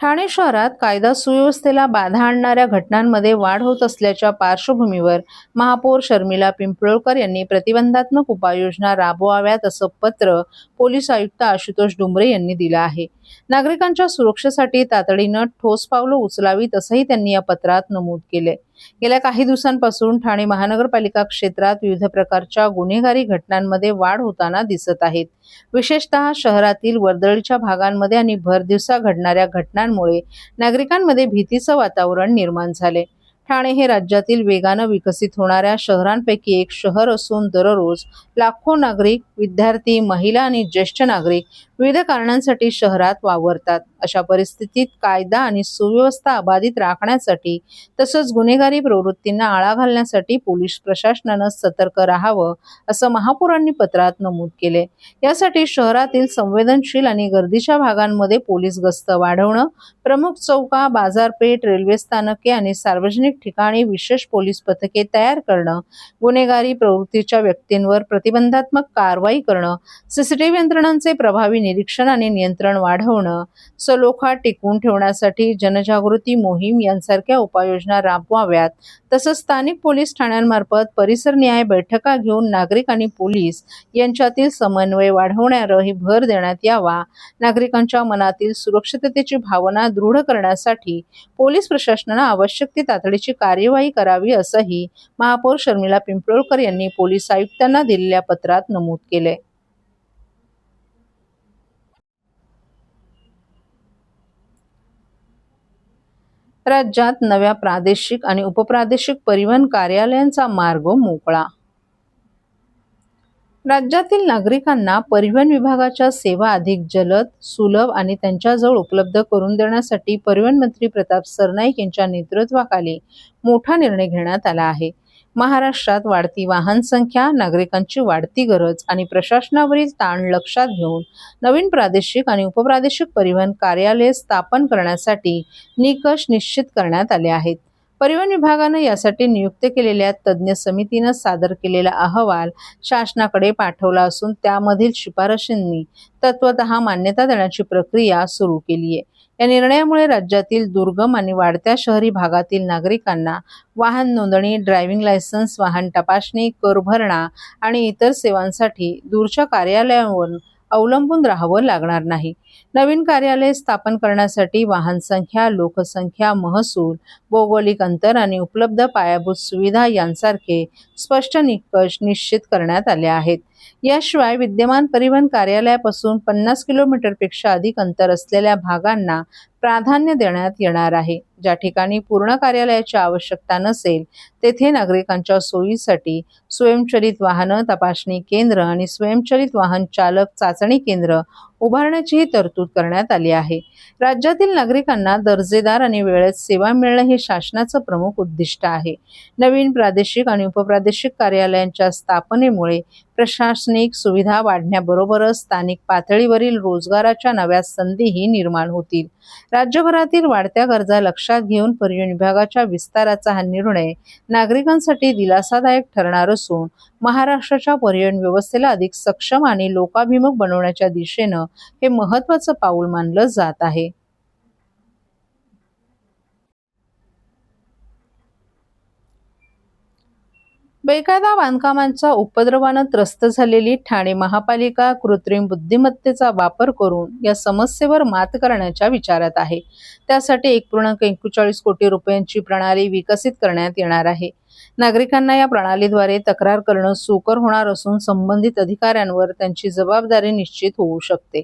ठाणे शहरात कायदा सुव्यवस्थेला बाधा आणणाऱ्या घटनांमध्ये वाढ होत असल्याच्या पार्श्वभूमीवर महापौर शर्मिला पिंपळकर यांनी प्रतिबंधात्मक उपाययोजना राबवाव्यात असं पत्र पोलीस आयुक्त आशुतोष डुंबरे यांनी दिलं आहे. नागरिकांच्या सुरक्षेसाठी तातडीनं ठोस पावलं उचलावीत असंही त्यांनी या पत्रात नमूद केले. गेल्या काही दिवसांपासून ठाणे महानगरपालिका क्षेत्रात विविध प्रकारच्या गुन्हेगारी घटनांमध्ये वाढ होताना दिसत आहेत. विशेषतः शहरातील वर्दळीच्या भागांमध्ये आणि भरदिवसा घडणाऱ्या घटनांमुळे नागरिकांमध्ये भीतीचं वातावरण निर्माण झाले. ठाणे हे राज्यातील वेगानं विकसित होणाऱ्या शहरांपैकी एक शहर असून दररोज लाखो नागरिक, विद्यार्थी, महिला आणि ज्येष्ठ नागरिक विविध कारणांसाठी शहरात वावरतात. अशा परिस्थितीत कायदा आणि सुव्यवस्था अबाधित राखण्यासाठी तसंच गुन्हेगारी प्रवृत्तींना आळा घालण्यासाठी पोलीस प्रशासनानं सतर्क राहावं असं महापौरांनी पत्रात नमूद केले. यासाठी शहरातील संवेदनशील आणि गर्दीच्या भागांमध्ये पोलीस गस्त वाढवणं, प्रमुख चौका, बाजारपेठ, रेल्वे स्थानके आणि सार्वजनिक ठिकाणी विशेष पोलीस पथके तयार करणं, गुन्हेगारी प्रवृत्तीच्या व्यक्तींवर प्रतिबंधात्मक कारवाई करणं, सीसीटीव्ही यंत्रणांचे प्रभावी निरीक्षण आणि नियंत्रण वाढवणं, सलोखा टिकवून ठेवण्यासाठी जनजागृती मोहीम यांसारख्या उपाययोजना राबवाव्यात. तसंच स्थानिक पोलीस ठाण्यांमार्फत परिसरनिहाय बैठका घेऊन नागरिक आणि पोलीस यांच्यातील समन्वय वाढवण्यावरही भर देण्यात यावा. नागरिकांच्या मनातील सुरक्षिततेची भावना दृढ करण्यासाठी पोलीस प्रशासनानं आवश्यक ती तातडीची कार्यवाही करावी असंही महापौर शर्मिला पिंपळकर यांनी पोलीस आयुक्तांना दिलेल्या पत्रात नमूद केले. राज्यात नव्या प्रादेशिक आणि उपप्रादेशिक परिवहन कार्यालयांचा मार्ग मोकळा. राज्यातील नागरिकांना परिवहन विभागाच्या सेवा अधिक जलद, सुलभ आणि त्यांच्याजवळ उपलब्ध करून देण्यासाठी परिवहन मंत्री प्रताप सरनाईक यांच्या नेतृत्वाखाली मोठा निर्णय घेण्यात आला आहे. महाराष्ट्रात वाढती वाहन संख्या, नागरिकांची वाढती गरज आणि प्रशासनावरील ताण लक्षात घेऊन नवीन प्रादेशिक आणि उपप्रादेशिक परिवहन कार्यालये स्थापन करण्यासाठी निकष निश्चित करण्यात आले आहेत. परिवहन विभागानं यासाठी नियुक्त केलेल्या तज्ज्ञ समितीनं सादर केलेला अहवाल शासनाकडे पाठवला असून त्यामधील शिफारशींनी तत्वतः मान्यता देण्याची प्रक्रिया सुरू केली आहे. या निर्णयामुळे राज्यातील दुर्गम आणि वाढत्या शहरी भागातील नागरिकांना वाहन नोंदणी, ड्रायव्हिंग लायसन्स, वाहन तपासणी, कर भरणा आणि इतर सेवांसाठी दूरच्या कार्यालयांवर अवलंबून राहावं लागणार नाही. नवीन कार्यालय स्थापन करण्यासाठी वाहन संख्या, लोकसंख्या, महसूल, भौगोलिक अंतर आणि उपलब्ध पायाभूत सुविधा यांसारखे स्पष्ट निकष निश्चित करण्यात आले आहेत. याशिवाय विद्यमान परिवहन कार्यालयापासून 50 किलोमीटरपेक्षा अधिक अंतर असलेल्या भागांना प्राधान्य देण्यात येणार आहे. ज्या ठिकाणी पूर्ण कार्यालयाची आवश्यकता नसेल तेथे नागरिकांच्या सोयीसाठी स्वयंचलित वाहनं तपासणी केंद्र आणि स्वयंचलित वाहन चालक चाचणी केंद्र उभारण्याचीही तरतूद करण्यात आली आहे. राज्यातील नागरिकांना दर्जेदार आणि वेळेत सेवा मिळणं हे शासनाचं प्रमुख उद्दिष्ट आहे. नवीन प्रादेशिक आणि उपप्रादेशिक कार्यालयांच्या स्थापनेमुळे प्रशासनिक सुविधा वाढण्याबरोबरच स्थानिक पातळीवरील रोजगाराच्या नव्या संधीही निर्माण होतील. राज्यभरातील वाढत्या गरजा लक्षात घेऊन परिवहन विभागाच्या विस्ताराचा हा निर्णय नागरिकांसाठी दिलासादायक ठरणार असून महाराष्ट्राच्या परिवहन व्यवस्थेला अधिक सक्षम आणि लोकाभिमुख बनवण्याच्या दिशेनं हे महत्त्वाचं पाऊल मानलं जात आहे. बेकायदा बांधकामांच्या उपद्रवानं त्रस्त झालेली ठाणे महापालिका कृत्रिम बुद्धिमत्तेचा वापर करून या समस्येवर मात करण्याच्या विचारात आहे. त्यासाठी 1.41 कोटी रुपयांची प्रणाली विकसित करण्यात येणार आहे. नागरिकांना या प्रणालीद्वारे तक्रार करणं सुकर होणार असून संबंधित अधिकाऱ्यांवर त्यांची जबाबदारी निश्चित होऊ शकते.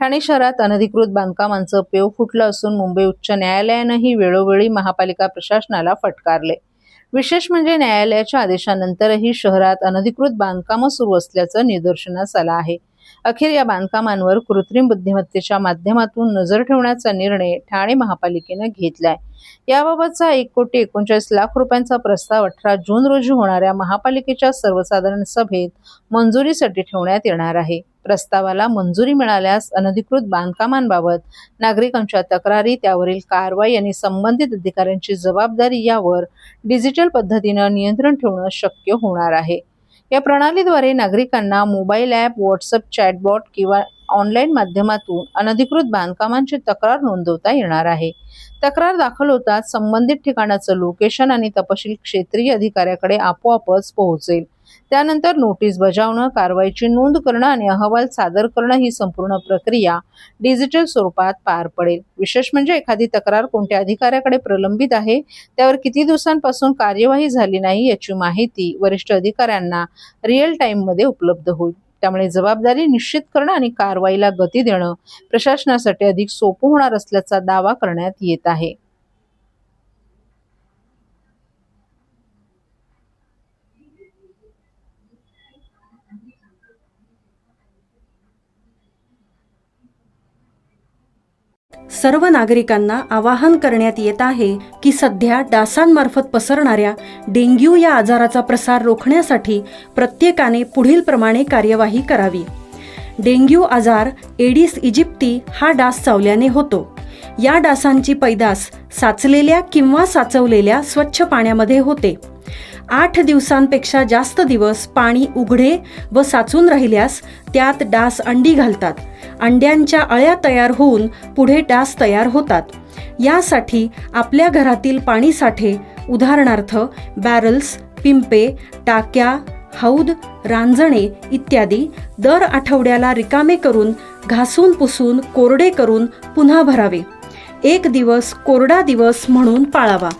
ठाणे शहरात अनधिकृत बांधकामांचं पेव फुटलं असून मुंबई उच्च न्यायालयानंही वेळोवेळी महापालिका प्रशासनाला फटकारले. विशेष म्हणजे न्यायालयाच्या आदेशानंतरही शहरात अनधिकृत बांधकामं सुरू असल्याचं निदर्शनास आलं आहे. अखेर या बांधकामांवर कृत्रिम बुद्धिमत्तेच्या माध्यमातून नजर ठेवण्याचा निर्णय ठाणे महापालिकेनं घेतलाय. याबाबतचा 1.39 कोटी रुपयांचा प्रस्ताव 18 जून रोजी होणाऱ्या महापालिकेच्या सर्वसाधारण सभेत मंजुरीसाठी ठेवण्यात येणार आहे. प्रस्तावाला मंजुरी मिळाल्यास अनधिकृत बांधकामांबाबत नागरिकांच्या तक्रारी, त्यावरील कारवाई आणि संबंधित अधिकाऱ्यांची जबाबदारी यावर डिजिटल पद्धतीनं नियंत्रण ठेवणं शक्य होणार आहे. या प्रणालीद्वारे नागरिकांना मोबाईल ॲप, व्हॉट्सअप चॅटबॉट किंवा ऑनलाईन माध्यमातून अनधिकृत बांधकामांची तक्रार नोंदवता येणार आहे. तक्रार दाखल होताच संबंधित ठिकाणाचं लोकेशन आणि तपशील क्षेत्रीय अधिकाऱ्याकडे आपोआपच पोहोचेल. त्यानंतर नोटीस बजावणं, कारवाईची नोंद करणं आणि अहवाल सादर करणं ही संपूर्ण प्रक्रिया डिजिटल स्वरूपात पार पडेल. विशेष म्हणजे एखादी तक्रार कोणत्या अधिकाऱ्याकडे प्रलंबित आहे, त्यावर किती दिवसांपासून कार्यवाही झाली नाही याची माहिती वरिष्ठ अधिकाऱ्यांना रिअल टाईममध्ये उपलब्ध होईल. त्यामुळे जबाबदारी निश्चित करणं आणि कारवाईला गती देणं प्रशासनासाठी अधिक सोपं होणार असल्याचा दावा करण्यात येत आहे. सर्व नागरिकांना आवाहन करण्यात येत आहे की सध्या डासांमार्फत पसरणाऱ्या डेंग्यू या आजाराचा प्रसार रोखण्यासाठी प्रत्येकाने पुढीलप्रमाणे कार्यवाही करावी. डेंग्यू आजार एडिस इजिप्ती हा डास चावल्याने होतो. या डासांची पैदास साचलेल्या किंवा साचवलेल्या स्वच्छ पाण्यामध्ये होते. 8 दिवसांपेक्षा जास्त दिवस पाणी उघडे व साचून राहिल्यास त्यात डास अंडी घालतात. अंड्यांच्या अळ्या तयार होऊन पुढे डास तयार होतात. यासाठी आपल्या घरातील पाणीसाठे उदाहरणार्थ बॅरल्स, पिंपे, टाक्या, हौद, रांजणे इत्यादी दर आठवड्याला रिकामे करून घासून पुसून कोरडे करून पुन्हा भरावे. 1 दिवस कोरडा दिवस म्हणून पाळावा.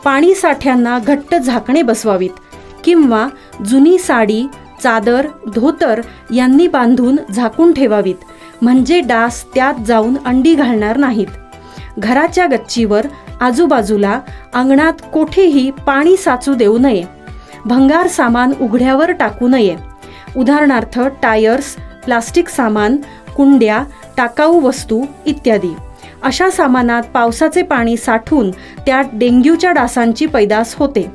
पाणी साठ्यांना घट्ट झाकणे बसवावीत किंवा जुनी साडी, चादर, धोतर यांनी बांधून झाकून ठेवावीत, म्हणजे डास त्यात जाऊन अंडी घालणार नाहीत. घराच्या गच्चीवर, आजूबाजूला, अंगणात कोठेही पाणी साचू देऊ नये. भंगार सामान उघड्यावर टाकू नये. उदाहरणार्थ टायर्स, प्लास्टिक सामान, कुंड्या, टाकाऊ वस्तू इत्यादी. अशा सामानात पावसाचे पाणी साठून त्यात डेंग्यूच्या डासांची पैदास होते.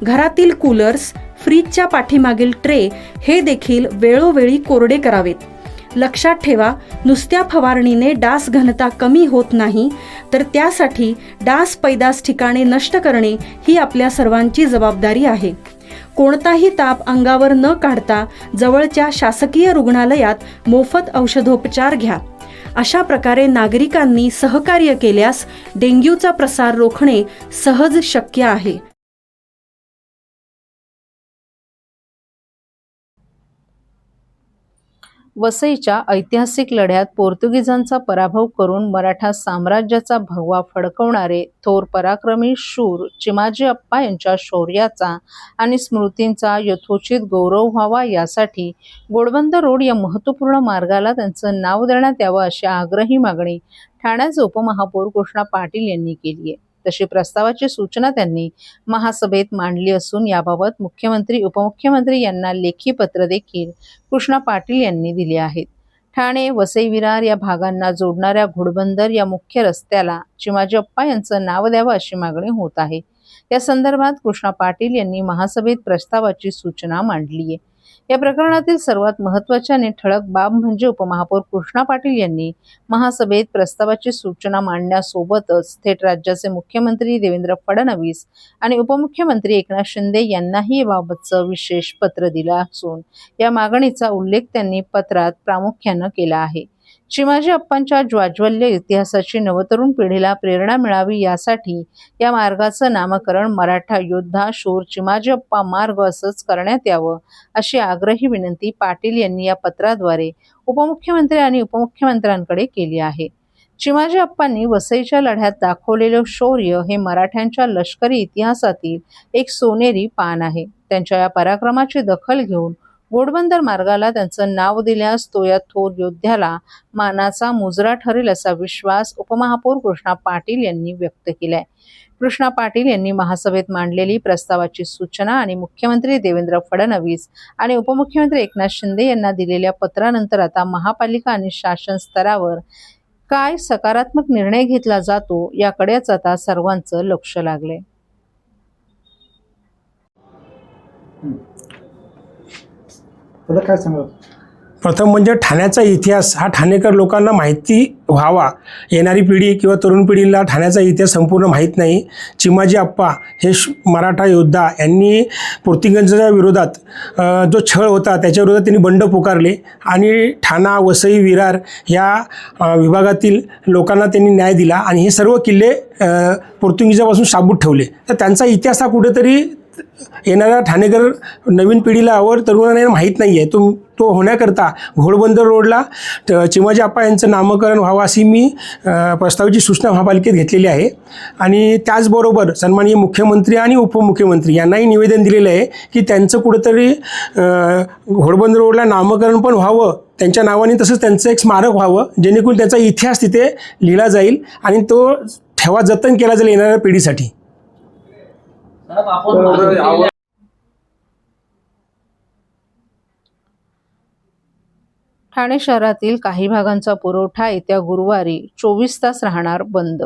घरातील कूलर्स, फ्रीजच्या पाठीमागील ट्रे हे देखील वेळोवेळी कोरडे करावेत. लक्षात ठेवा, नुसत्या फवारणीने डास घनता कमी होत नाही, तर त्यासाठी डास पैदास ठिकाणे नष्ट करणे ही आपल्या सर्वांची जबाबदारी आहे. कोणताही ताप अंगावर न काढता जवळच्या शासकीय रुग्णालयात मोफत औषधोपचार घ्या. अशा प्रकारे नागरिकांनी सहकार्य केल्यास डेंग्यूचा प्रसार रोखणे सहज शक्य आहे. वसईच्या ऐतिहासिक लढ्यात पोर्तुगीजांचा पराभव करून मराठा साम्राज्याचा भगवा फडकवणारे थोर पराक्रमी शूर चिमाजी अप्पा यांच्या शौर्याचा आणि स्मृतींचा यथोचित गौरव व्हावा यासाठी घोडबंदर रोड या महत्त्वपूर्ण मार्गाला त्यांचं नाव देण्यात यावं अशी आग्रही मागणी ठाण्याचे उपमहापौर कृष्णा पाटील यांनी केली आहे. तशी प्रस्तावाची सूचना त्यांनी महासभेत मांडली असून याबाबत मुख्यमंत्री, उपमुख्यमंत्री यांना लेखी पत्र देखील कृष्णा पाटील यांनी दिले आहेत. ठाणे, वसई, विरार या भागांना जोडणाऱ्या घोडबंदर या मुख्य रस्त्याला चिमाजी अप्पा यांचं नाव द्यावं अशी मागणी होत आहे. या संदर्भात कृष्णा पाटील यांनी महासभेत प्रस्तावाची सूचना मांडली आहे. या प्रकरणातील सर्वात महत्त्वाची आणि ठळक बाब म्हणजे उपमहापौर कृष्णा पाटील यांनी महासभेत प्रस्तावाची सूचना मांडण्यासोबतच थेट राज्याचे मुख्यमंत्री देवेंद्र फडणवीस आणि उपमुख्यमंत्री एकनाथ शिंदे यांनाही याबाबतचं विशेष पत्र दिलं असून या मागणीचा उल्लेख त्यांनी पत्रात प्रामुख्यानं केला आहे. चिमाजी अप्पांच्या ज्वाज्वल्य इतिहासाची नवतरुण पिढीला प्रेरणा मिळावी यासाठी या मार्गाचं नामकरण मराठा योद्धा शूर चिमाजी अप्पा मार्ग असंच करण्यात यावं अशी आग्रही विनंती पाटील यांनी या पत्राद्वारे उपमुख्यमंत्री आणि उपमुख्यमंत्र्यांकडे केली आहे. चिमाजी अप्पांनी वसईच्या लढ्यात दाखवलेलं शौर्य हे मराठ्यांच्या लष्करी इतिहासातील एक सोनेरी पान आहे. त्यांच्या या पराक्रमाची दखल घेऊन घोडबंदर मार्गाला त्यांचं नाव दिल्यास तो या थोर योद्ध्याला मानाचा मुजरा ठरेल असा विश्वास उपमहापौर कृष्णा पाटील यांनी व्यक्त केलाय. कृष्णा पाटील यांनी महासभेत मांडलेली प्रस्तावाची सूचना आणि मुख्यमंत्री देवेंद्र फडणवीस आणि उपमुख्यमंत्री एकनाथ शिंदे यांना दिलेल्या पत्रानंतर आता महापालिका आणि शासन स्तरावर काय सकारात्मक निर्णय घेतला जातो याकडेच आता सर्वांचं लक्ष लागलंय. तुला काय सांगू? प्रथम म्हणजे ठाण्याचा इतिहास हा ठाणेकर लोकांना माहिती व्हावा. येणारी पिढी किंवा तरुण पिढीला ठाण्याचा इतिहास संपूर्ण माहीत नाही. चिमाजी आप्पा हे मराठा योद्धा यांनी पोर्तुगीजांच्या विरोधात जो छळ होता त्याच्या विरोधात त्यांनी बंड पुकारले आणि ठाणा, वसई, विरार या विभागातील लोकांना त्यांनी न्याय दिला आणि हे सर्व किल्ले पोर्तुगीजापासून शाबूत ठेवले. तर त्यांचा इतिहास हा कुठेतरी येणाऱ्या ठाणेकर नवीन पिढीला तरुणांना माहीत नाही आहे. तो होण्याकरता घोडबंदर रोडला चिमाजी आप्पा यांचं नामकरण व्हावं अशी मी प्रस्तावाची सूचना महापालिकेत घेतलेली आहे. आणि त्याचबरोबर सन्माननीय मुख्यमंत्री आणि उपमुख्यमंत्री यांनाही निवेदन दिलेलं आहे की त्यांचं कुठंतरी घोडबंदर रोडला नामकरण पण व्हावं त्यांच्या नावाने, तसंच त्यांचं एक स्मारक व्हावं जेणेकरून त्याचा इतिहास तिथे लिहिला जाईल आणि तो ठेवा जतन केला जाईल येणाऱ्या पिढीसाठी. ठाणे शहरातील काही भागांचा पुरवठा येत्या गुरुवारी 24 तास राहणार बंद.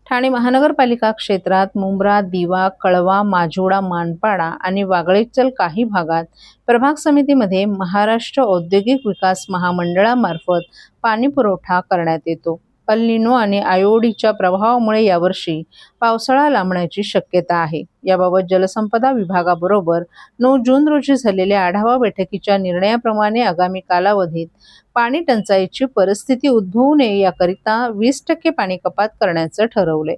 ठाणे महानगरपालिका क्षेत्रात मुंब्रा, दिवा, कळवा, माजिवडा, मानपाडा आणि वागळेचल काही भागात प्रभाग समितीमध्ये महाराष्ट्र औद्योगिक विकास महामंडळामार्फत पाणी पुरवठा करण्यात येतो. अल निनो आणि आयोडीच्या प्रभावामुळे यावर्षी पावसाळा लांबण्याची शक्यता आहे. याबाबत जलसंपदा विभागाबरोबर 9 जून रोजी झालेल्या आढावा बैठकीच्या निर्णयाप्रमाणे आगामी कालावधीत पाणी टंचाईची परिस्थिती उद्भवू नये याकरिता 20% पाणी कपात करण्याचं ठरवले.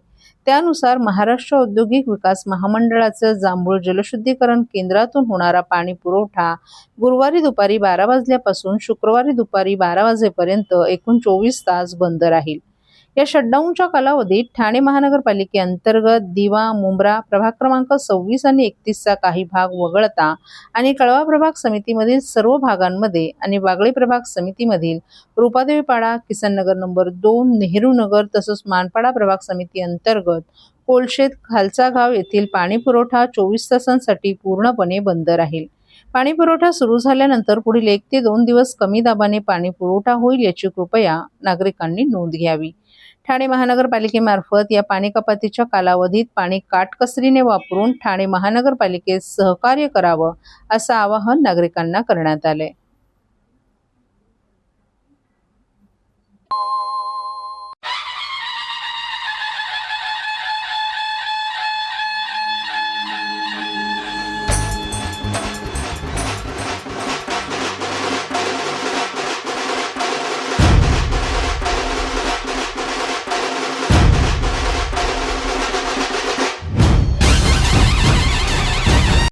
त्यानुसार महाराष्ट्र औद्योगिक विकास महामंडळाचं जांभूळ जलशुद्धीकरण केंद्रातून होणारा पाणी पुरवठा गुरुवारी दुपारी 12 वाजल्यापासून शुक्रवारी दुपारी 12 वाजेपर्यंत एकूण 24 तास बंद राहील. या शटडाऊनच्या कालावधीत ठाणे महानगरपालिकेअंतर्गत दिवा, मुंब्रा प्रभाग क्रमांक 26 आणि 31 चा काही भाग वगळता आणि कळवा प्रभाग समितीमधील सर्व भागांमध्ये आणि वागळे प्रभाग समितीमधील रूपादेवीपाडा, किसननगर नंबर 2, नेहरू नगर तसंच मानपाडा प्रभाग समिती अंतर्गत कोलशेत, खालचा गाव येथील पाणी पुरवठा 24 तासांसाठी पूर्णपणे बंद राहील. पाणी पुरवठा सुरू झाल्यानंतर पुढील 1 ते 2 दिवस कमी दाबाने पाणी पुरवठा होईल याची कृपया नागरिकांनी नोंद घ्यावी. ठाणे महानगरपालिकेमार्फत या पाणी कपातीच्या कालावधीत पाणी काटकसरीने वापरून ठाणे महानगरपालिकेस सहकार्य करावं असं आवाहन नागरिकांना करण्यात आले.